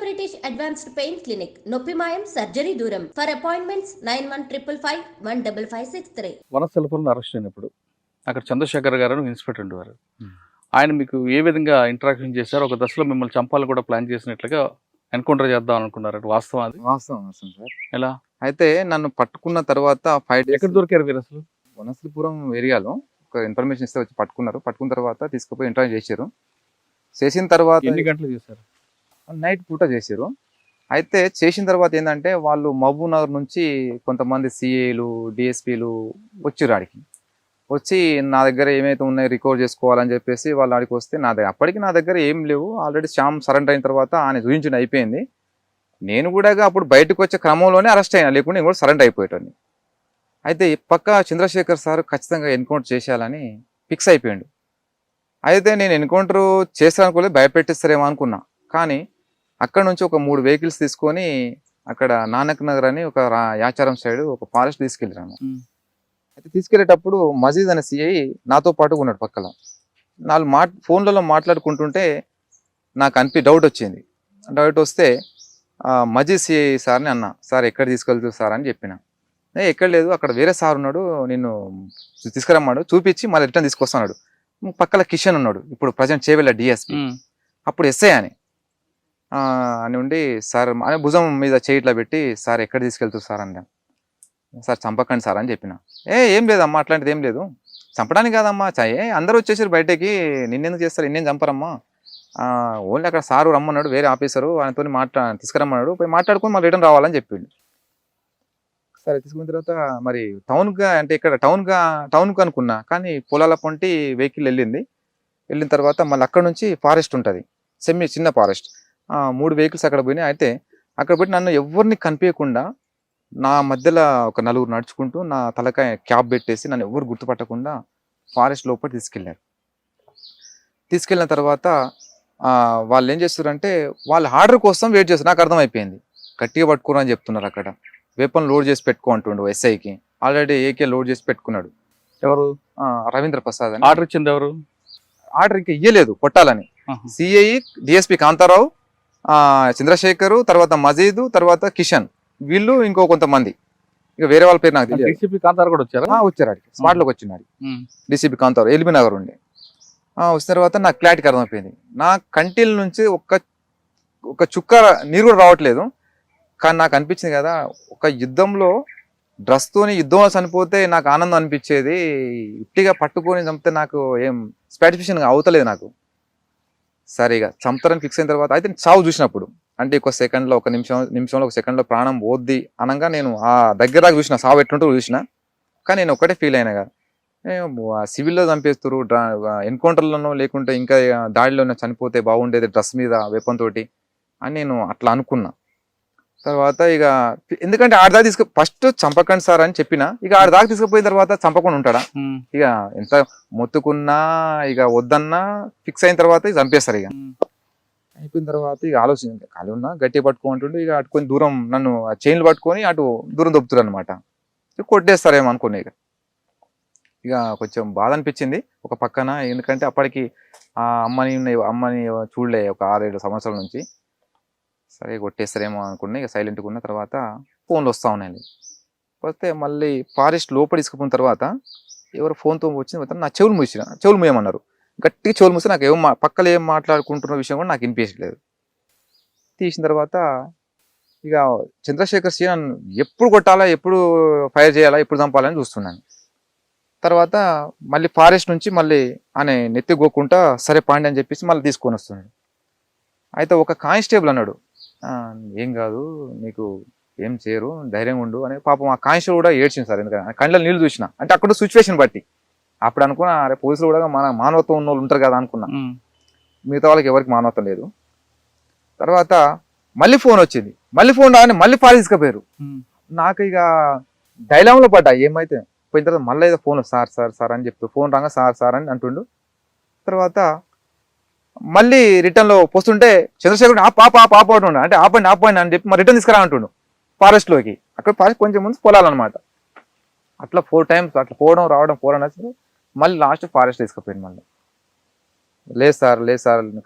British advanced pain clinic, నొప్పి మాయం, surgery దూరం. For appointments 9155555563. వనస్థలపురంలో అరెస్ట్ అయినప్పుడు అక్కడ చంద్రశేఖర్ గారు ఇన్స్పెక్టర్ ఉండేవారు. ఆయన మీకు ఏ విధంగా ఇంటరాక్షన్ చేశారు? ఒక దశలో మిమ్మల్ని చంపాలని కూడా ప్లాన్ చేసినట్లుగా ఎన్కౌంటర్ చేద్దాం అనుకున్నారు, వాస్తవం అది? వాస్తవం సార్. ఎలా? అయితే నన్ను పట్టుకున్న తర్వాత 5 days ఎక్కడ దొరికారు మీరు అసలు? వనస్థలిపురం ఏరియాలో ఒక ఇన్ఫర్మేషన్ ఇస్తే వచ్చి పట్టుకున్నారు. పట్టుకున్న తర్వాత తీసుకుపోయి ఇంటర్వ్యూ చేశారు. చేసిన తర్వాత ఎన్ని గంటలు చేశారు? నైట్ పూట చేశారు. అయితే చేసిన తర్వాత ఏంటంటే వాళ్ళు మహబూబ్ నగర్ నుంచి కొంతమంది సిఏలు డిఎస్పీలు వచ్చారు ఆడికి. వచ్చి నా దగ్గర ఏమైతే ఉన్నాయో రికవర్ చేసుకోవాలని చెప్పేసి వాళ్ళు ఆడికి వస్తే అప్పటికి నా దగ్గర ఏం లేవు. ఆల్రెడీ శ్యామ్ సరెండర్ అయిన తర్వాత ఆయన చూపించడం అయిపోయింది. నేను కూడా అప్పుడు బయటకు వచ్చే క్రమంలోనే అరెస్ట్ అయినా, లేకుండా నేను కూడా సరెండర్ అయిపోయేటాన్ని. అయితే పక్క చంద్రశేఖర్ సార్ ఖచ్చితంగా ఎన్కౌంటర్ చేసేయాలని ఫిక్స్ అయిపోయాడు. అయితే నేను ఎన్కౌంటర్ చేస్తానుకోలేదు, భయపెట్టిస్తారేమో అనుకున్నా. కానీ అక్కడ నుంచి ఒక 3 vehicles తీసుకొని అక్కడ నానక్ నగర్ అని ఒక యాచారం సైడ్ ఒక ఫారెస్ట్ తీసుకెళ్ళాను. అయితే తీసుకెళ్లేటప్పుడు మజీద్ అనే సిఐ నాతో పాటు ఉన్నాడు పక్కన. నాలుగు ఫోన్లలో మాట్లాడుకుంటుంటే నాకు డౌట్ వచ్చింది. డౌట్ వస్తే మజీద్ సిఐ సార్ని అన్నా, సార్ ఎక్కడ తీసుకెళ్తారు సార్ అని చెప్పిన. ఎక్కడ లేదు, అక్కడ వేరే సార్ ఉన్నాడు, నిన్ను తీసుకురమ్మాడు, చూపించి మళ్ళీ రిటర్న్ తీసుకొస్తున్నాడు. పక్కన కిషన్ ఉన్నాడు, ఇప్పుడు ప్రజెంట్ చేవెళ్ళ డిఎస్పీ, అప్పుడు ఎస్ఐ అని ఉండి సార్ అని భుజం మీద చేయిట్లా పెట్టి, సార్ ఎక్కడ తీసుకెళ్తారు సార్ అన్నా. సార్ చంపకండి సార్ అని చెప్పిన. ఏం లేదమ్మా, అట్లాంటిది ఏం లేదు, చంపడానికి కాదమ్మా, అందరూ వచ్చేసారు బయటకి, నిన్నెందుకు చేస్తారు, నిన్నేం చంపరమ్మా, ఓన్లీ అక్కడ సారు రమ్మన్నాడు, వేరే ఆఫీసరు ఆయనతో తీసుకురమ్మన్నాడు, పోయి మాట్లాడుకొని మళ్ళీ రిటర్న్ రావాలని చెప్పిండు. సరే తీసుకున్న తర్వాత మరి టౌన్గా అంటే ఇక్కడ టౌన్కు అనుకున్నా, కానీ పొలాల పొంటి వెహికల్ వెళ్ళిన తర్వాత మళ్ళీ అక్కడ నుంచి ఫారెస్ట్ ఉంటుంది, చిన్న ఫారెస్ట్. 3 vehicles అక్కడ పోయినాయి. అయితే అక్కడ పోయి నన్ను ఎవరిని కనిపించకుండా నా మధ్యలో ఒక 4 నడుచుకుంటూ నా తలకాయ క్యాప్ పెట్టేసి నన్ను ఎవరు గుర్తుపట్టకుండా ఫారెస్ట్ లోపల తీసుకెళ్ళిన తర్వాత వాళ్ళు ఏం చేస్తారంటే వాళ్ళ ఆర్డర్ కోసం వెయిట్ చేస్తారు. నాకు అర్థమైపోయింది, గట్టిగా పట్టుకోరు అని చెప్తున్నారు. అక్కడ వెపన్ లోడ్ చేసి పెట్టుకో అంటుండు ఎస్ఐకి. ఆల్రెడీ ఏకే లోడ్ చేసి పెట్టుకున్నాడు. ఎవరు? రవీంద్ర ప్రసాద్ అని. ఆర్డర్ ఇచ్చింది ఎవరు? ఆర్డర్ ఇంకా ఇయ్యలేదు, కొట్టాలని. సిఐ, డిఎస్పీ కాంతారావు, చంద్రశేఖర్, తర్వాత మజీద్, తర్వాత కిషన్, వీళ్ళు ఇంకో కొంతమంది, ఇక వేరే వాళ్ళ పేరు నాకు తెలియదు. డీసీపీ కాంతారావు కూడా వచ్చారా? వచ్చారు, ఆడికి స్పాట్ లోకి వచ్చినాడు డీసీపీ కాంతారావు, ఎల్బీ నగర్ ఉండే. వచ్చిన తర్వాత నాకు క్లారిటీకి అర్థమైపోయింది, నా కంటిల నుంచి ఒక చుక్క నీరు కూడా రావట్లేదు. కానీ నాకు అనిపించింది కదా, ఒక యుద్ధంలో డ్రెస్తోని యుద్ధంలో చనిపోతే నాకు ఆనందం అనిపించేది, ఇట్టిగా పట్టుకొని చంపితే నాకు ఏం సాటిస్ఫాక్షన్ అవుతలేదు నాకు. సరిగా చంపుతారని ఫిక్స్ అయిన తర్వాత అయితే చావు చూసినప్పుడు, అంటే ఒక సెకండ్లో, ఒక నిమిషంలో, ఒక సెకండ్లో ప్రాణం పోద్ది అనగా నేను ఆ దగ్గర చూసిన, సావు ఎట్లుంటూ చూసిన. కానీ నేను ఒకటే ఫీల్ అయినా కదా, సివిల్లో చంపేస్తారు, ఎన్కౌంటర్లోనో లేకుంటే ఇంకా దాడిలోనో చనిపోతే బాగుండేది డ్రెస్ మీద వెపన్ తోటి అని నేను అట్లా అనుకున్నా. తర్వాత ఇక ఎందుకంటే ఆడదాకా ఫస్ట్ చంపకండి సార్ అని చెప్పిన, ఇక ఆడదాకా తీసుకుపోయిన తర్వాత చంపకుండా ఉంటాడా? ఇక ఎంత మొత్తుకున్నా ఇక వద్దన్నా ఫిక్స్ అయిన తర్వాత ఇక చంపేస్తారు. ఇక అయిపోయిన తర్వాత ఇక ఆలోచన ఖాళీ ఉన్నా, గట్టిగా పట్టుకోమంటుండే, ఇక అటుకొని దూరం నన్ను చైన్లు పట్టుకొని అటు దూరం దొబ్బుతారు అనమాట. కొట్టేస్తారేమో అనుకున్నా. ఇక కొంచెం బాధ అనిపించింది ఒక పక్కన, ఎందుకంటే అప్పటికి ఆ అమ్మని చూడలే ఒక 6-7 సంవత్సరాల నుంచి. సరే కొట్టేస్తారేమో అనుకున్నా. ఇక సైలెంట్గా ఉన్న తర్వాత ఫోన్లు వస్తూ ఉన్నాయండి. వస్తే మళ్ళీ ఫారెస్ట్ లోపల తీసుకుపోయిన తర్వాత ఎవరు ఫోన్తో వచ్చిన నా చెవులు మూయమన్నారు. గట్టిగా చెవులు మూస్తే నాకు పక్కన ఏం మాట్లాడుకుంటున్న విషయం కూడా నాకు వినిపించలేదు. తీసిన తర్వాత ఇక చంద్రశేఖర్ సి నన్ను ఎప్పుడు కొట్టాలా, ఎప్పుడు ఫైర్ చేయాలా, ఎప్పుడు చంపాలని చూస్తున్నాను. తర్వాత మళ్ళీ ఫారెస్ట్ నుంచి మళ్ళీ ఆయన నెత్తిగోకుంటా సరే పాండి అని చెప్పేసి మళ్ళీ తీసుకొని వస్తున్నాడు. అయితే ఒక కానిస్టేబుల్ అన్నాడు, ఏం కాదు నీకు ఏం చేయరు, ధైర్యంగా ఉండు అని. పాపం ఆ కానిస్టేబుల్ కూడా ఏడ్చింది సార్, ఎందుకంటే కళ్ళలో నీళ్ళు చూసిన. అంటే అక్కడ సిచ్యువేషన్ బట్టి అప్పుడు అనుకున్నా, అరే పోలీసులు కూడా మన మానవత్వం ఉన్న వాళ్ళు ఉంటారు కదా అనుకున్నా. మిగతా వాళ్ళకి ఎవరికి మానవత్వం లేదు. తర్వాత మళ్ళీ ఫోన్ వచ్చింది, మళ్ళీ ఫోన్ రాగానే మళ్ళీ ఫారెస్ట్ తీసుకుపోయారు. నాకు ఇక డైలామ్లో పడ్డా, ఏమైతే పోయిన తర్వాత మళ్ళీ ఏదో ఫోన్ సార్ సార్ సార్ అని చెప్తూ ఫోన్ రాగా సార్ సార్ అని అంటుండు. తర్వాత మళ్ళీ రిటర్న్లో పోస్తుంటే చంద్రశేఖర్ పాప అంటుండు, అంటే ఆపండి అని చెప్పి మరి రిటర్న్ తీసుకురా అంటుండు ఫారెస్ట్లోకి. అక్కడ ఫారెస్ట్ కొంచెం ముందు పొలాలన్నమాట. అట్లా 4 times అట్లా పోవడం రావడం 4 అవర్స్, మళ్ళీ లాస్ట్ ఫారెస్ట్ తీసుకుపోయింది. మళ్ళీ లేదు సార్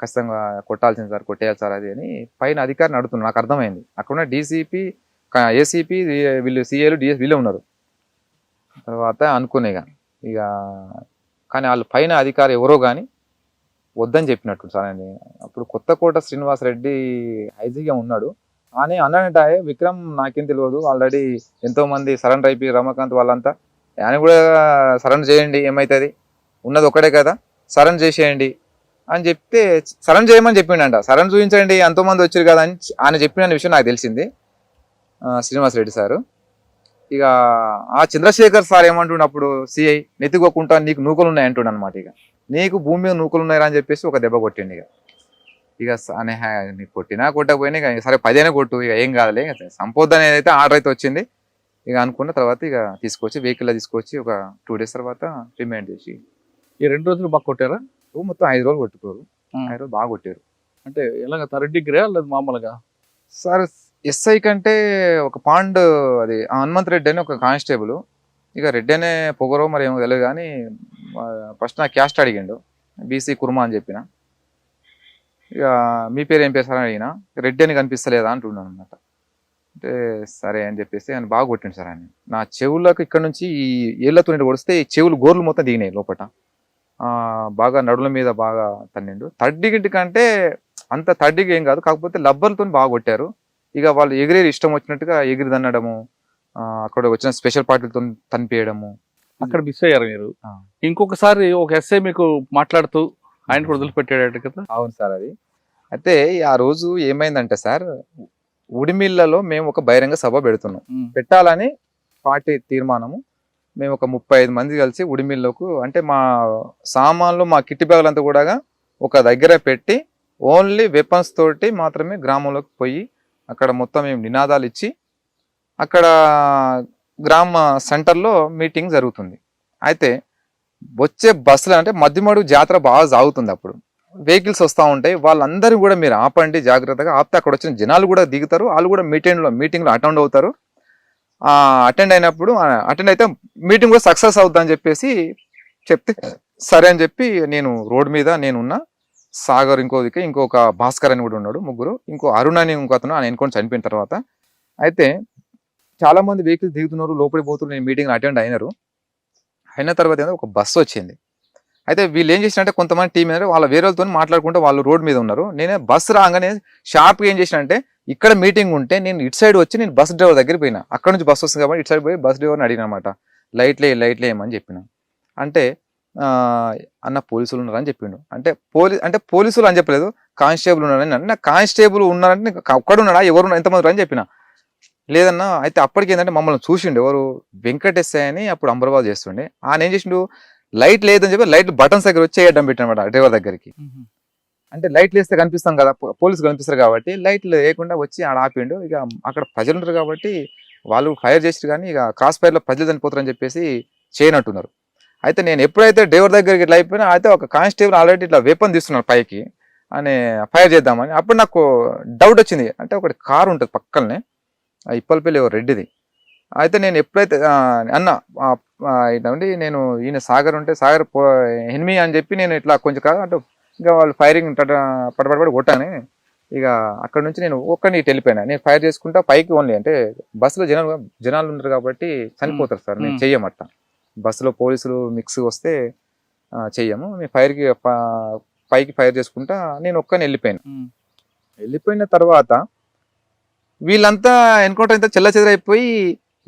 ఖచ్చితంగా కొట్టాల్సింది సార్, కొట్టేయాలి సార్ అది అని పైన అధికారిని అడుగుతున్నాను. నాకు అర్థమైంది అక్కడ ఉన్న డీసీపీ, ఏసీపీ, వీళ్ళు సిఏలు, డిఎస్ వీళ్ళే ఉన్నారు. తర్వాత అనుకునే ఇక కానీ వాళ్ళు పైన అధికారి ఎవరో కానీ వద్దని చెప్పినట్టు సార్ అని. అప్పుడు కొత్తకోట శ్రీనివాసరెడ్డి ఐజీగా ఉన్నాడు. అని అన్నాడంటే విక్రమ్ నాకేం తెలియదు, ఆల్రెడీ ఎంతో మంది సరెండర్ అయిపోయి రమాకాంత్ వాళ్ళంతా, ఆయన కూడా సరెండర్ చేయండి, ఏమవుతుంది ఉన్నది ఒకటే కదా, సరెండర్ చేసేయండి అని చెప్తే సరెండర్ చేయమని చెప్పిండంట. సరెండర్ చూపించండి ఎంతోమంది వచ్చారు కదా అని ఆయన చెప్పిన విషయం నాకు తెలిసింది శ్రీనివాసరెడ్డి సారు. ఇక ఆ చంద్రశేఖర్ సార్ ఏమంటుండే అప్పుడు సిఐ, నెత్తికోకుండా నీకు నూకలు ఉన్నాయి అంటుండ అనమాట. ఇక నీకు భూమి మీద నూకలు ఉన్నాయా అని చెప్పేసి ఒక దెబ్బ కొట్టిండు. ఇక అనే నీకు కొట్టినా కొట్టకపోయినా ఇక సరే 10 అయినా కొట్టు, ఇక ఏం కాదులే, సంపోద్ అనేది అయితే ఆర్డర్ అయితే వచ్చింది. ఇక అనుకున్న తర్వాత ఇక తీసుకొచ్చి వెహికల్లో తీసుకొచ్చి ఒక 2 days తర్వాత రిమైండ్ చేసి ఈ 2 రోజులు బాగా కొట్టారా? మొత్తం 5 రోజులు కొట్టుకోరు. 5 రోజులు బాగా కొట్టారు. అంటే ఎలాగ 3rd degree లేదు మామూలుగా? సార్ ఎస్ఐ కంటే ఒక పాండ్ అది హనుమంత్ రెడ్డి అని ఒక కానిస్టేబుల్, ఇక రెడ్డి అనే పొగరో మరి ఏమో తెలియదు కానీ ఫస్ట్ నా క్యాస్ట్ అడిగిండు, బీసీ కుర్మా అని చెప్పిన. ఇక మీ పేరు ఏం పేరు సార్ అని అడిగిన, రెడ్డి అని కనిపిస్తలేదా అంటున్నాను అనమాట. అంటే సరే అని చెప్పేసి ఆయన బాగా కొట్టిండు సార్ ఆయన. నా చెవులకు ఇక్కడ నుంచి ఈ ఏళ్లతో కొడిస్తే ఈ చెవులు గోర్లు మొత్తం దిగినాయి లోపల, బాగా నడుల మీద బాగా తన్నిండు. 3rd degree కంటే అంత 3rd degree ఏం కాదు, కాకపోతే లబ్బర్తో బాగా కొట్టారు. ఇక వాళ్ళు ఎగిరేది ఇష్టం వచ్చినట్టుగా ఎగిరి తన్నడము, అక్కడ వచ్చిన స్పెషల్ పార్టీలతో తనిపేయడము. అక్కడ మిస్ అయ్యారు మీరు. ఇంకొకసారి ఒక ఎస్ఐ మీకు మాట్లాడుతూ ఆయన కూడా వదిలిపెట్టాడు కదా? అవును సార్. అది అయితే ఆ రోజు ఏమైందంటే సార్, ఉడిమిల్లలో మేము ఒక బహిరంగ సభ పెడుతున్నాం, పెట్టాలని పార్టీ తీర్మానము. మేము ఒక 35 మంది కలిసి ఉడిమిల్లకు, అంటే మా సామాన్లు మా కిట్టి బ్యాగులంతా కూడా ఒక దగ్గర పెట్టి ఓన్లీ వెపన్స్ తోటి మాత్రమే గ్రామంలోకి పోయి అక్కడ మొత్తం మేము నినాదాలు ఇచ్చి అక్కడ గ్రామ సెంటర్లో మీటింగ్ జరుగుతుంది. అయితే వచ్చే బస్సులు అంటే మధ్యమడు జాతర బాగా సాగుతుంది, అప్పుడు వెహికల్స్ వస్తూ ఉంటాయి, వాళ్ళందరూ కూడా మీరు ఆపండి జాగ్రత్తగా. ఆపితే అక్కడ వచ్చిన జనాలు కూడా దిగుతారు, వాళ్ళు కూడా మీటింగ్లో అటెండ్ అవుతారు. అటెండ్ అయితే మీటింగ్ కూడా సక్సెస్ అవుతుందని చెప్పేసి చెప్తే సరే అని చెప్పి నేను రోడ్ మీద నేనున్నా, సాగర్ ఇంకొక భాస్కర్ అని కూడా ఉన్నాడు, ముగ్గురు, ఇంకో అరుణ్ అని ఇంకో అతను ఆయన ఎన్నుకొని చనిపోయిన తర్వాత. అయితే చాలా మంది వెహికల్స్ దిగుతున్నారు, లోపలికి పోతున్నారు, నేను మీటింగ్ అటెండ్ అయిన తర్వాత ఒక బస్సు వచ్చింది. అయితే వీళ్ళు ఏం చేసినంటే కొంతమంది టీం మీద వాళ్ళ వేరే వాళ్ళతో మాట్లాడుకుంటే వాళ్ళు రోడ్ మీద ఉన్నారు. నేనే బస్సు రాగానే షార్ప్గా ఏం చేసినంటే ఇక్కడ మీటింగ్ ఉంటే నేను ఇటు సైడ్ వచ్చి నేను బస్ డ్రైవర్ దగ్గర పోయినా, అక్కడ నుంచి బస్సు వస్తుంది కాబట్టి ఇటు సైడ్ పోయి బస్ డ్రైవర్ని అడిగిన అనమాట, లైట్లే ఏమని చెప్పిన. అంటే అన్న పోలీసులు ఉన్నారని చెప్పిండు. అంటే పోలీసులు అని చెప్పలేదు, కానిస్టేబుల్ ఉన్నారని. నాకు కానిస్టేబుల్ ఉన్నారంటే ఒక్కడున్నాడా, ఎవరు ఎంతమంది అని చెప్పిన. లేదన్నా. అయితే అప్పటికి ఏంటంటే మమ్మల్ని చూసిండు ఎవరు, వెంకటేశ్వర అని అప్పుడు అమరాబాద్ చేస్తుండే. ఆయన ఏం చేసిండు, లైట్ లేదని చెప్పి లైట్ బటన్స్ దగ్గర వచ్చి వేయడం పెట్టినమాట డ్రైవర్ దగ్గరికి. అంటే లైట్లు వేస్తే కనిపిస్తాం కదా, పోలీసులు కనిపిస్తారు కాబట్టి లైట్లు వేయకుండా వచ్చి ఆడ ఆపిండు. ఇక అక్కడ ప్రజలు ఉంటారు కాబట్టి వాళ్ళు ఫైర్ చేసారు, కానీ ఇక క్రాస్ ఫైర్లో ప్రజలు చనిపోతారని చెప్పేసి చేయనట్టున్నారు. అయితే నేను ఎప్పుడైతే డ్రైవర్ దగ్గరికి ఇట్లా అయిపోయినా, అయితే ఒక కానిస్టేబుల్ ఆల్రెడీ ఇట్లా వెపన్ తీస్తున్నారు పైకి అని ఫైర్ చేద్దామని. అప్పుడు నాకు డౌట్ వచ్చింది, అంటే ఒకటి కారు ఉంటుంది పక్కనే, ఇప్పలపల్లి రెడ్డిది. అయితే నేను ఎప్పుడైతే అన్న ఇట్లాంటి నేను ఈయన సాగర్ ఉంటే సాగర్ ఎనిమి అని చెప్పి నేను ఇట్లా కొంచెం కాదు అంటే ఇంకా వాళ్ళు ఫైరింగ్ పడబడి కొట్టాను. ఇక అక్కడ నుంచి నేను ఒక్కడిని ఇటు వెళ్ళిపోయినా, నేను ఫైర్ చేసుకుంటా పైకి ఓన్లీ, అంటే బస్సులో జనాలు ఉన్నారు కాబట్టి చనిపోతారు సార్, నేను చెయ్యమట్ట. బస్సులో పోలీసులు మిక్స్ వస్తే చెయ్యము, మేము పైకి ఫైర్ చేసుకుంటా నేను ఒక్కని వెళ్ళిపోయిన తర్వాత వీళ్ళంతా ఎన్కౌంటర్ అయితే చెల్లచెదరైపోయి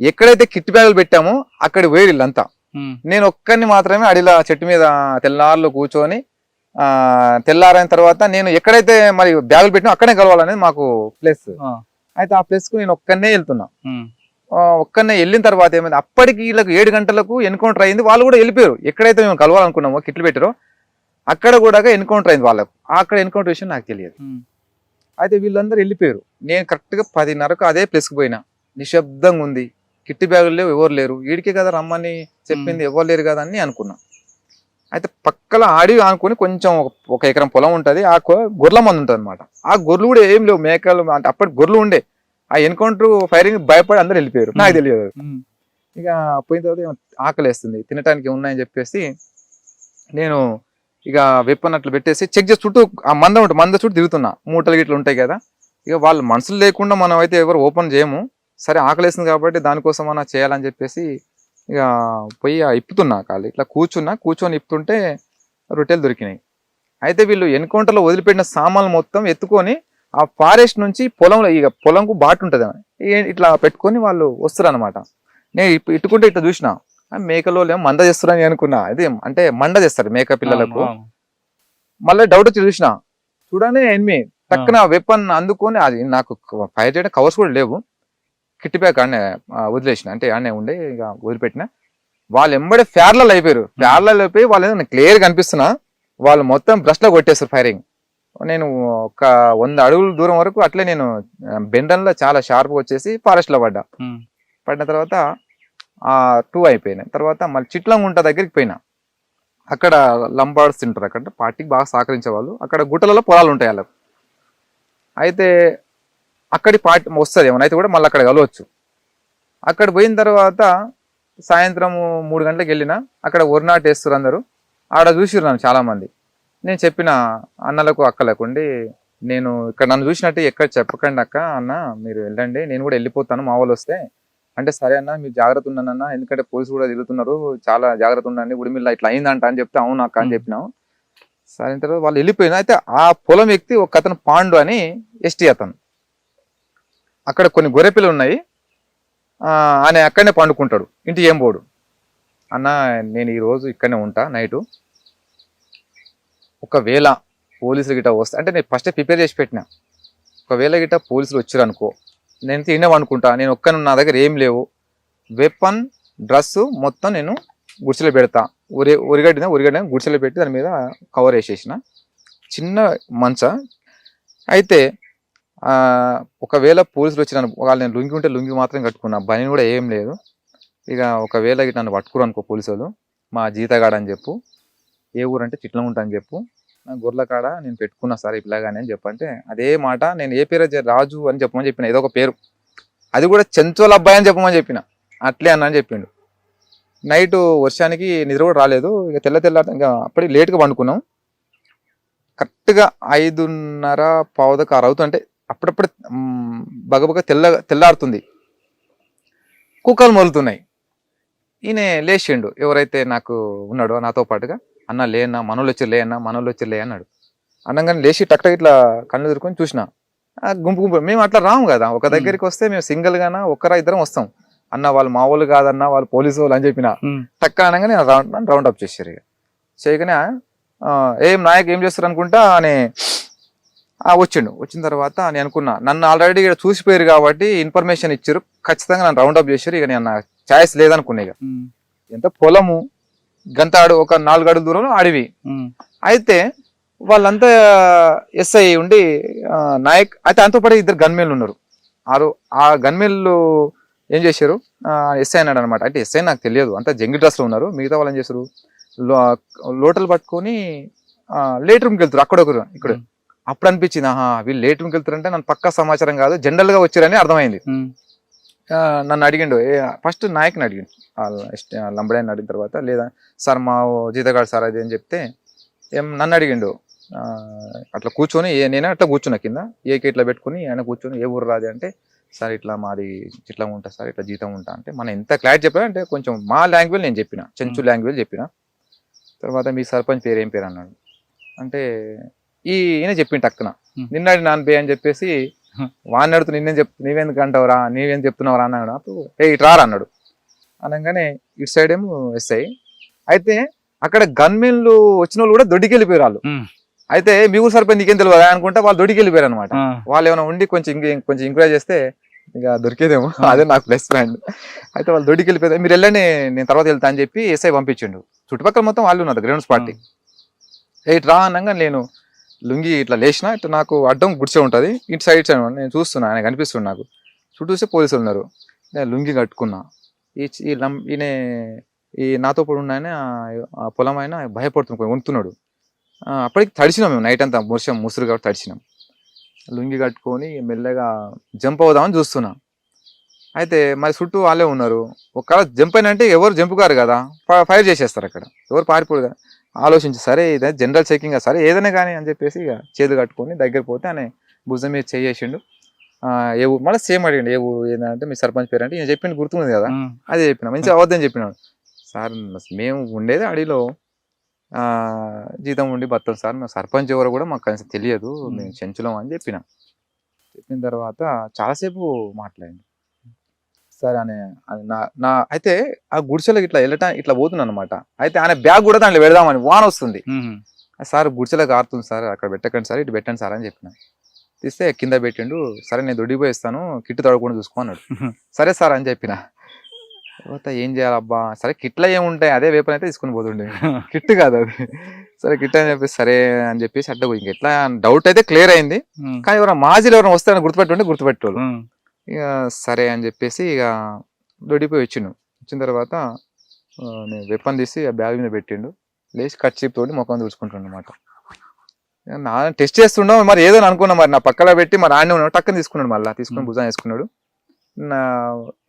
ఎక్కడైతే కిట్ బ్యాగులు పెట్టామో అక్కడ పోయి వీళ్ళంతా. నేను ఒక్కరిని మాత్రమే అడిలా చెట్టు మీద తెల్లారులో కూర్చొని, తెల్లారైన తర్వాత నేను ఎక్కడైతే మరి బ్యాగులు పెట్టినా అక్కడే కలవాలనేది మాకు ప్లేస్. అయితే ఆ ప్లేస్ కు నేను ఒక్కనే వెళ్తున్నా. ఒక్కనే వెళ్ళిన తర్వాత ఏమైంది, అప్పటికి వీళ్ళకి 7 గంటలకు ఎన్కౌంటర్ అయింది. వాళ్ళు కూడా వెళ్ళిపోయారు, ఎక్కడైతే మేము కలవాలనుకున్నామో కిట్లు పెట్టారో అక్కడ కూడా ఎన్కౌంటర్ అయింది వాళ్ళకు. అక్కడ ఎన్కౌంటర్ విషయం నాకు తెలియదు. అయితే వీళ్ళందరూ వెళ్ళిపోయారు. నేను కరెక్ట్గా 10:30కు అదే ప్లేస్కి పోయినా. నిశ్శబ్దంగా ఉంది, కిట్టి బ్యాగులు లేవు, ఎవరు లేరు. వీడికే కదా రమ్మని చెప్పింది, ఎవరు లేరు కదా అని అనుకున్నా. అయితే పక్కల అడవి అనుకుని కొంచెం 1 ఎకరం పొలం ఉంటుంది, ఆ గొర్రెల మంది ఉంటుంది అనమాట. ఆ గొర్రెలు కూడా ఏం లేవు, మేకలు అంటే అప్పటి గొర్రెలు ఉండే. ఆ ఎన్కౌంటర్ ఫైరింగ్ భయపడి అందరు వెళ్ళిపోయారు, నాకు తెలియదు. ఇక పోయిన తర్వాత ఆకలి వేస్తుంది, తినటానికి ఉన్నాయని చెప్పేసి నేను ఇక వెప్పన్ అట్లా పెట్టేసి చెక్ చేసి చుట్టూ ఆ మంద చుట్టూ తిరుగుతున్నా, మూటలు గిట్లు ఉంటాయి కదా. ఇక వాళ్ళు మనుషులు లేకుండా మనం అయితే ఎవరు ఓపెన్ చేయము. సరే ఆకలేస్తుంది కాబట్టి దానికోసం అన్నా చేయాలని చెప్పేసి ఇక పోయి ఇప్పుతున్నా కాళ్ళు ఇట్లా కూర్చొని ఇప్పుతుంటే రొట్టెలు దొరికినాయి. అయితే వీళ్ళు ఎన్కౌంటర్లో వదిలిపెట్టిన సామాన్లు మొత్తం ఎత్తుకొని ఆ ఫారెస్ట్ నుంచి పొలంలో, ఇక పొలంకు బాటు ఉంటుంది ఇట్లా పెట్టుకొని వాళ్ళు వస్తారు అనమాట. నేను ఇట్టుకుంటే ఇట్లా చూసిన మేకలో ఏమో మంద చేస్తారని అనుకున్నా. అదే అంటే మండ చేస్తారు మేక పిల్లలకు. మళ్ళీ డౌట్ వచ్చి చూడనే ఎనిమి టక్కున వెపన్ అందుకొని, అది నాకు ఫైర్ చేయడం కవర్స్ కూడా లేవు, కిట్ బ్యాగ్ ఆడనే వదిలేసిన, అంటే ఆడనే ఉండే ఇక వదిలిపెట్టిన. వాళ్ళు ఎంబడే ఫ్యార్లలో అయిపోయారు. ఫ్యార్లలో అయిపోయి వాళ్ళు క్లియర్ కనిపిస్తున్నా, వాళ్ళు మొత్తం బ్రష్ లో కొట్టేస్తారు ఫైరింగ్. నేను ఒక 100 అడుగుల దూరం వరకు అట్లే నేను బెండన్లో చాలా షార్ప్గా వచ్చేసి ఫారెస్ట్ లో పడిన తర్వాత 2 అయిపోయినాయి. తర్వాత మళ్ళీ చిట్లంగుంట దగ్గరికి పోయినా. అక్కడ లంబాడ్స్ తింటారు, అక్కడ పార్టీకి బాగా సహకరించే వాళ్ళు. అక్కడ గుట్టలలో పొలాలు ఉంటాయి వాళ్ళకు. అయితే అక్కడి పార్టీ వస్తుంది ఏమైనా అయితే కూడా మళ్ళీ అక్కడ కలవచ్చు. అక్కడ పోయిన తర్వాత సాయంత్రం 3 గంటలకు వెళ్ళినా, అక్కడ ఒరినాటు వేస్తారు అందరూ. ఆడ చూసిరు నన్ను చాలా మంది. నేను చెప్పిన అన్నలకు అక్కలకు ఉండి, నేను ఇక్కడ నన్ను చూసినట్టు ఎక్కడ చెప్పకండి అక్క, అన్న మీరు వెళ్ళండి, నేను కూడా వెళ్ళిపోతాను మా వాళ్ళు వస్తే. అంటే సరే అన్న మీరు జాగ్రత్త ఉన్నానన్న, ఎందుకంటే పోలీసు కూడా తిరుగుతున్నారు, చాలా జాగ్రత్త ఉండండి, ఉడిమిల్లా ఇట్లా అయిందంట అని చెప్తే అవును అక్క అని చెప్పినాం. సరే తర్వాత వాళ్ళు వెళ్ళిపోయినా. అయితే ఆ పొలం వ్యక్తి ఒక అతను పాండు అని ఎస్టీ అతను, అక్కడ కొన్ని గొర్రెపిల్లలు ఉన్నాయి, ఆయన అక్కడనే పండుకుంటాడు, ఇంటి ఏం పోడు. అన్న నేను ఈరోజు ఇక్కడనే ఉంటా నైటు, ఒకవేళ పోలీసులు గిట్ట వస్తే, అంటే నేను ఫస్ట్ ప్రిపేర్ చేసి పెట్టినా, ఒకవేళ గిట్ట పోలీసులు వచ్చారు అనుకో, నేను తినేవనుకుంటా, నేను ఒక్కను, నా దగ్గర ఏం లేవు, వెపన్ డ్రెస్ మొత్తం నేను గుడిసెలో పెడతా, ఉరిగడ్డ గుడిసెలో పెట్టి దాని మీద కవర్ వేసేసిన, చిన్న మంచ. అయితే ఒకవేళ పోలీసులు వచ్చిన వాళ్ళు, నేను లుంగి ఉంటే లుంగి మాత్రం కట్టుకున్నా, బని కూడా ఏం లేదు. ఇక ఒకవేళ గిట్ట నన్ను పట్టుకురు అనుకో పోలీసు వాళ్ళు, మా జీతగాడ అని చెప్పు, ఏ ఊరు అంటే చిట్లంగుంట అని చెప్పు, గొర్రెల కాడ నేను పెట్టుకున్నా సార్ ఇట్లాగానే అని చెప్పంటే, అదే మాట నేను ఏ పేరు రాజు అని చెప్పమని చెప్పిన, ఏదో ఒక పేరు, అది కూడా చెంచోల అబ్బాయి అని చెప్పమని చెప్పిన, అట్లే అన్న అని చెప్పిండు. నైట్ వర్షానికి నిద్ర కూడా రాలేదు. ఇక తెల్ల ఇంకా అప్పటికి లేట్గా పండుకున్నాం. కరెక్ట్గా 5:30 6 అవుతుంటే అప్పుడప్పుడు బగబగ తెల్లారుతుంది, కుక్కలు మొలుతున్నాయి. ఈయన లేచిండు, ఎవరైతే నాకు ఉన్నాడో నాతో పాటుగా, అన్న లేనా మనోళ్ళు వచ్చి లే అన్నాడు. అనగానే లేచి టక్టక్ ఇట్లా కళ్ళు ఎదుర్కొని చూసిన, గుంపు మేము అట్లా రాము కదా, ఒక దగ్గరికి వస్తే మేము సింగిల్ గానా ఒక్కరా ఇద్దరం వస్తాం, అన్న వాళ్ళు మా వాళ్ళు కాదన్న వాళ్ళు పోలీసు వాళ్ళు అని చెప్పిన. టక్క అనగానే రౌండ్ అప్ చేశారు. ఇక చేయగానే ఏం నాయక్ ఏం చేస్తారు అనుకుంటా అని వచ్చిండు. వచ్చిన తర్వాత నేను అనుకున్నా, నన్ను ఆల్రెడీ ఇక్కడ చూసిపోయారు కాబట్టి ఇన్ఫర్మేషన్ ఇచ్చారు, ఖచ్చితంగా నన్ను రౌండ్ అప్ చేశారు. ఇక నేను ఛాయిస్ లేదనుకున్నా. ఇక ఎంత పొలము గంతాడు, ఒక 4 అడుగుల దూరంలో అడవి. అయితే వాళ్ళంతా ఎస్ఐ ఉండి నాయక్, అయితే అంతో పాటు 2 గన్మేన్లు ఉన్నారు. ఆ గన్మేన్లు ఏం చేశారు, ఎస్ఐ అన్నాడు అనమాట. అంటే ఎస్ఐ నాకు తెలియదు, అంతా జంగి డ్రెస్ లో ఉన్నారు. మిగతా వాళ్ళు ఏం చేశారు, లోటలు పట్టుకొని లేట్ రూమ్కి వెళ్తారు, అక్కడొకరు ఇక్కడ. అప్పుడు అనిపించింది, వీళ్ళు లేట్ రూమ్కి వెళ్తారంటే నన్ను పక్కా సమాచారం కాదు, జనరల్ గా వచ్చారని అర్థమైంది. నన్ను అడిగిండు, ఫస్ట్ నాయక్ని అడిగిండు, లంబడాన్ని అడిగిన తర్వాత, లేదా సార్ మా జీతగాడు సార్ అది అని చెప్తే నన్ను అడిగిండు. అట్లా కూర్చొని నేనే అట్లా కూర్చున్నా కింద, ఏకి ఇట్లా పెట్టుకుని ఆయన కూర్చొని ఏ ఊరు రాది అంటే, సార్ ఇట్లా మాది ఇట్లా ఉంటా సార్, ఇట్లా జీతం ఉంటా అంటే, మనం ఎంత క్లారిటీ చెప్పా అంటే కొంచెం మా లాంగ్వేజ్ నేను చెప్పిన, చెంచు లాంగ్వేజ్ చెప్పిన. తర్వాత మీ సర్పంచ్ పేరు ఏం పేరు అన్నాడు. అంటే ఈయన చెప్పిండు టక్కున, నిన్నాడు నాన్న బే అని చెప్పేసి వాడిని అడుగుతూ నీవెందుకు అంటావురా, నీవేం చెప్తున్నావురా అన్నాడు. అప్పుడు ఇటు రారా అన్నాడు. అనగానే ఇటు సైడ్ ఏమో ఎస్ఐ. అయితే అక్కడ గన్మెన్లు వచ్చిన వాళ్ళు కూడా దొడ్డికి వెళ్ళిపోయారు వాళ్ళు. అయితే మీ ఊరు సరిపోయి నీకేం తెలియదు అనుకుంటే వాళ్ళు దొడ్డికి వెళ్ళిపోయారు అనమాట. వాళ్ళు ఏమైనా ఉండి కొంచెం ఎంకరేజ్ చేస్తే ఇక దొరికేదేమో, అదే నాకు ప్లస్ పాయింట్. అయితే వాళ్ళు దొడ్డికి వెళ్ళిపోయారు, మీరు వెళ్ళండి నేను తర్వాత వెళ్తా అని చెప్పి ఎస్ఐ పంపించిండు. చుట్టుపక్కల మొత్తం వాళ్ళు ఉన్నారు, గ్రౌండ్స్ పార్టీ. ఇటు రా అనగా నేను లుంగి ఇట్లా లేచిన, ఇట్లా నాకు అడ్డం గుడిసె ఉంటుంది, ఇటు సైడ్ నేను చూస్తున్నా, ఆయన కనిపిస్తుంది నాకు. చుట్టూ చూస్తే పోలీసులు ఉన్నారు. నేను లుంగి కట్టుకున్నా. ఈయన ఈ నాతో పాటు ఉన్న ఆయన, ఆ పొలం ఆయన భయపడుతున్నాడు, వంతున్నాడు. అప్పటికి తడిచినాం మేము, నైట్ అంతా ముసురు కాబట్టి తడిచినాం. లుంగి కట్టుకొని మెల్లగా జంప్ అవుదామని చూస్తున్నా. అయితే మరి చుట్టూ వాళ్ళే ఉన్నారు. ఒకవేళ జంప్ అయినంటే ఎవరు జంప్ కారు కదా, ఫైర్ చేసేస్తారు అక్కడ, ఎవరు పారిపోరు కదా. ఆలోచించి సరే ఇదే జనరల్ చెకింగ్ సరే ఏదైనా కానీ అని చెప్పేసి ఇక చేతులు కట్టుకొని దగ్గర పోతే ఆయన భుజం మీద చేసిండు. ఏ ఊరు మళ్ళీ సేమ్ అడిగిండు, ఏ ఊరు ఏంటంటే మీ సర్పంచ్ పేరు అంటే ఈయన చెప్పింది గుర్తుంది కదా, అదే చెప్పిన మంచిగా అవద్దని చెప్పినాడు. సార్ మేము ఉండేది అడవిలో జీతం ఉండి బతాం సార్, మేము సర్పంచ్ ఎవరు కూడా మాకు కనీసం తెలియదు, మేము చెంచులం అని చెప్పిన తర్వాత చాలాసేపు మాట్లాడింది. సరే అని నా అయితే ఆ గుడిసెలకు ఇట్లా వెళ్ళటం ఇట్లా పోతున్నాను అనమాట. అయితే ఆయన బ్యాగ్ కూడా దాంట్లో పెడదామని వాన వస్తుంది. సార్ గుడిసెలకు ఆరుతుంది సార్, అక్కడ పెట్టకండి సార్, ఇటు పెట్టండి సార్ అని చెప్పిన. తీస్తే కింద పెట్టిండు. సరే నేను దొడ్డిపోయి ఇస్తాను, కిట్టు తడవకుండా చూసుకో అన్నాడు. సరే సార్ అని చెప్పిన. తర్వాత ఏం చేయాలబ్బా, సరే కిట్లో ఏముంటాయి, అదే వేపన్ అయితే తీసుకుని పోతుండే, కిట్ కాదు అది. సరే కిట్ అని చెప్పేసి సరే అని చెప్పేసి అట్లా ఇంక ఎట్లా డౌట్ అయితే క్లియర్ అయింది. కానీ ఎవరైనా మాజీలు ఎవరైనా వస్తారని గుర్తుపెట్టేవాళ్ళు. ఇక సరే అని చెప్పేసి ఇక దొడ్డిపోయి వచ్చిన తర్వాత నేను వెపన్ తీసి ఆ బ్యాగ్ మీద పెట్టిండు. లేచి కర్చీప్ తోటి ముఖం తుడుచుకుంటుండ అనమాట. నా టెస్ట్ చేస్తుండవు మరి ఏదో అనుకున్నా, మరి నా పక్కన పెట్టి మరి ఆడనే ఉన్నాడు. టక్కన తీసుకున్నాడు, మళ్ళీ తీసుకుని భుజాన్ని వేసుకున్నాడు.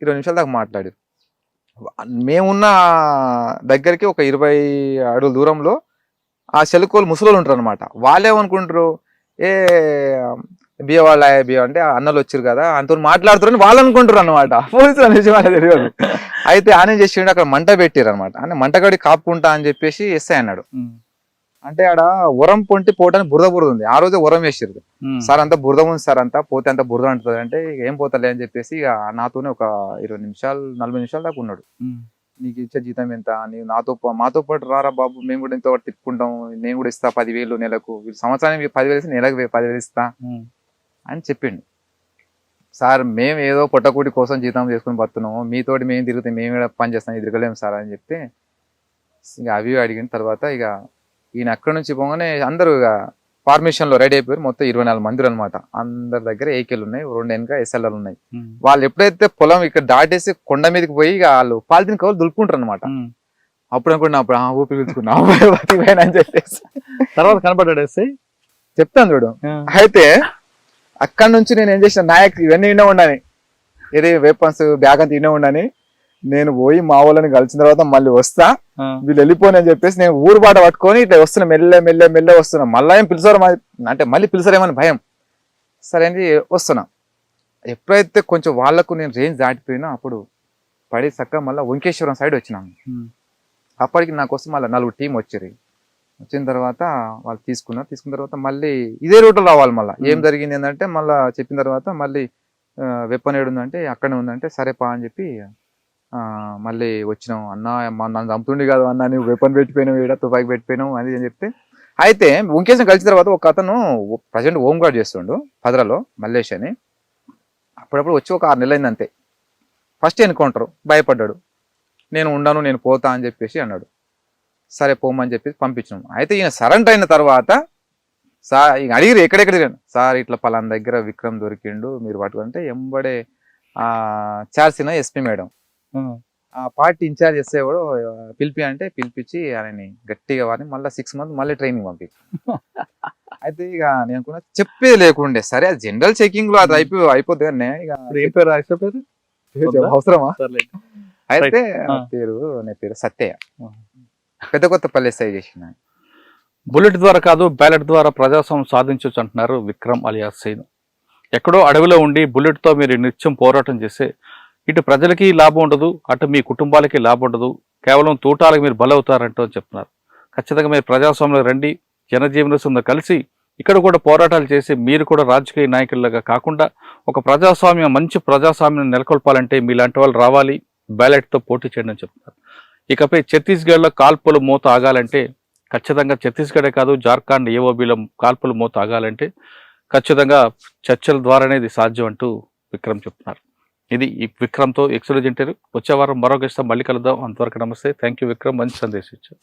20 నిమిషాల దాకా మాట్లాడు. మేమున్న దగ్గరికి ఒక 20 అడుగుల దూరంలో ఆ చెలుకోలు ముసలోళ్ళు ఉంటారు అనమాట. వాళ్ళేమనుకుంటారు, ఏ బియ్య వాళ్ళ బియ్య అంటే అన్నలు వచ్చారు కదా అంత మాట్లాడుతారని వాళ్ళు అనుకుంటారు అనమాట. పోలీసులు అనేసి వాళ్ళకి తెలియదు. అయితే ఆయన చేసిండు, అక్కడ మంట పెట్టారు అనమాట. అంటే మంటగడి కాపుకుంటా అని చెప్పేసి ఎస్ఐ అన్నాడు. అంటే ఆడ ఉరం పొంటి పోవడానికి బురద ఉంది. ఆ రోజే ఉరం వేసారు. సార్ అంతా బురద ఉంది సార్, అంతా పోతే అంతా బురద అంటుంది. అంటే ఏం పోతలే అని చెప్పేసి ఇక నాతోనే ఒక 20 నిమిషాలు 40 నిమిషాల దాకా ఉన్నాడు. నీకు ఇచ్చే జీతం ఎంత, నీవు మాతో పాటు రారా బాబు, మేము కూడా ఇంత తిప్పుకుంటాం, నేను కూడా ఇస్తా 10,000 నెలకు, సంవత్సరానికి 10,000 ఇస్తే నెలకు 10,000 ఇస్తా అని చెప్పిండు. సార్ మేము ఏదో పొట్టకూటి కోసం జీతం చేసుకుని బతున్నాము, మీతోటి మేము తిరిగితే మేము పని చేస్తాం, తిరగలేము సార్ అని చెప్తే ఇక అవి అడిగిన తర్వాత ఇక ఈయన అక్కడి నుంచి పోగానే అందరూ ఇక ఫార్మేషన్ లో రెడీ అయిపోయారు. మొత్తం 24 మంది అనమాట. అందరి దగ్గర ఏకేలు ఉన్నాయి, 2 వెనక SLR ఉన్నాయి. వాళ్ళు ఎప్పుడైతే పొలం ఇక్కడ దాటేసి కొండ మీదకి పోయి వాళ్ళు పాలిథిన్ కవర్లు దులుపుకుంటారు అనమాట. అప్పుడు అనుకుంటున్నా, అప్పుడు ఊపిరి పీల్చుకున్నా అని చెప్పేసి తర్వాత కనపడ్డాడు ఎస్ఐ. చెప్తాను చూడు. అయితే అక్కడి నుంచి నేను ఏం చేసిన, నాయక్ ఇవన్నీ వినే ఉండని, ఏది వెపన్స్ బ్యాగ్ అంతా వినే ఉండని, నేను పోయి మా వాళ్ళని కలిసిన తర్వాత మళ్ళీ వస్తా, వీళ్ళు వెళ్ళిపోయి అని చెప్పేసి నేను ఊరు బాట పట్టుకొని ఇట్లా వస్తున్నా, మెల్లె వస్తున్నా. మళ్ళీ ఏం పిలిచారు అంటే మళ్ళీ పిలిచారేమని భయం. సరే అని వస్తున్నా. ఎప్పుడైతే కొంచెం వాళ్ళకు నేను రేంజ్ దాటిపోయినా అప్పుడు పడి చక్కగా మళ్ళీ వంకేశ్వరం సైడ్ వచ్చినాను. అప్పటికి నా కోసం మళ్ళీ 4 టీం వచ్చారు. వచ్చిన తర్వాత వాళ్ళు తీసుకున్న తర్వాత మళ్ళీ ఇదే రూట్లో రావాలి. మళ్ళీ ఏం జరిగింది ఏంటంటే మళ్ళీ చెప్పిన తర్వాత మళ్ళీ వెపన్ ఏడుందంటే అక్కడే ఉందంటే సరే పా అని చెప్పి మళ్ళీ వచ్చినాం. అన్న నన్ను చంపుతుండే కాదు అన్న, నువ్వు వెపన్ పెట్టిపోయినావు, ఈడ తుపాకి పెట్టిపోయినావు అని చెప్తే. అయితే వంకేసిన కలిసిన తర్వాత ఒక అతను ప్రజెంట్ హోమ్ గార్డ్ చేస్తుండు పదరాలో, మల్లేష్ అని. అప్పుడప్పుడు వచ్చి ఒక 6 నెలలు అయింది అంతే. ఫస్ట్ ఎన్కౌంటర్, భయపడ్డాడు. నేను ఉండను, నేను పోతా అని చెప్పేసి అన్నాడు. సరే పోమని చెప్పేసి పంపించినాం. అయితే ఈయన సరెండర్ అయిన తర్వాత సార్ ఇక అడిగిరు ఎక్కడెక్కడ తిరిగాను, సార్ ఇట్లా పలానా దగ్గర విక్రమ్ దొరికిండు, మీరు పట్టుకుంటే ఎంబడే చార్సిన ఎస్పీ మేడం, ఆ పార్టీ ఇన్ఛార్జ్ ఎస్ఐ కూడా పిలిపించి ఆయనని గట్టిగా వారిని మళ్ళీ 6 months మళ్ళీ ట్రైనింగ్ పంపించి. అయితే ఇక నేను అనుకున్నా చెప్పేది లేకుండే, సరే అది జనరల్ చెకింగ్ లో అది అయిపోద్ది కానీ ఇక అవసరమా. అయితే నా పేరు సత్యయ్య, పెద్ద కొత్తపల్లి ఎస్ఐ చేసిన. బుల్లెట్ ద్వారా కాదు బ్యాలెట్ ద్వారా ప్రజాస్వామ్యం సాధించవచ్చు అంటున్నారు విక్రమ్ అలియాస్ సీను. ఎక్కడో అడవిలో ఉండి బుల్లెట్తో మీరు నిత్యం పోరాటం చేస్తే ఇటు ప్రజలకి లాభం ఉండదు, అటు మీ కుటుంబాలకి లాభం ఉండదు, కేవలం తూటాలకు మీరు బలవుతారంటూ చెప్తున్నారు. ఖచ్చితంగా మీరు ప్రజాస్వామ్యంలో రండి, జనజీవనసుందో కలిసి ఇక్కడ కూడా పోరాటాలు చేసి మీరు కూడా రాజకీయ నాయకులుగా కాకుండా ఒక మంచి ప్రజాస్వామ్యం నెలకొల్పాలంటే మీలాంటి వాళ్ళు రావాలి, బ్యాలెట్తో పోటీ చేయడం చెప్తున్నారు. ఇకపై ఛత్తీస్గఢ్లో కాల్పులు మూత ఆగాలంటే ఖచ్చితంగా ఛత్తీస్గఢే కాదు జార్ఖండ్ ఏఓబీలో కాల్పులు మూత ఆగాలంటే ఖచ్చితంగా చర్చల ద్వారానే ఇది సాధ్యం అంటూ విక్రమ్ చెప్తున్నారు. ఇది ఈ విక్రమ్తో ఎక్స్క్లూజివ్ ఇంటర్వ్యూ. వచ్చే వారం మరో గెస్ట్ మళ్ళీ కలుద్దాం. అంతవరకు నమస్తే. థ్యాంక్ యూ విక్రమ్, మంచి సందేశం ఇచ్చారు.